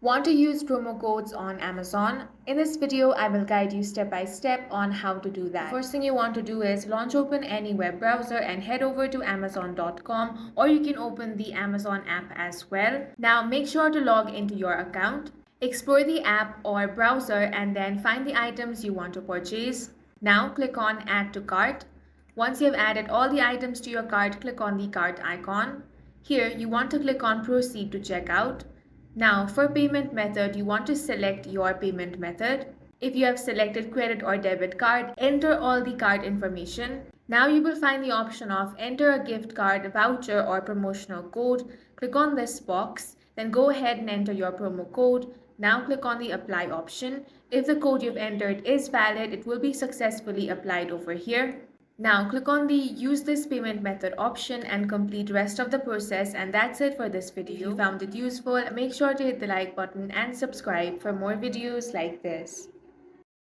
Want to use promo codes on Amazon? In this video, I will guide you step by step on how to do that. The first thing you want to do is launch open any web browser and head over to amazon.com, or you can open the Amazon app as well. Now make sure to log into your account. Explore the app or browser and then find the items you want to purchase. Now click on Add to Cart. Once you have added all the items to your cart, click on the cart icon. Here, you want to click on Proceed to checkout. Now, for payment method, you want to select your payment method. If you have selected credit or debit card, enter all the card information. Now you will find the option of enter a gift card, voucher or promotional code. Click on this box, then go ahead and enter your promo code. Now click on the apply option. If the code you've entered is valid, it will be successfully applied over here. Now click on the use this payment method option and complete rest of the process, and that's it for this video. If you found it useful, make sure to hit the like button and subscribe for more videos like this.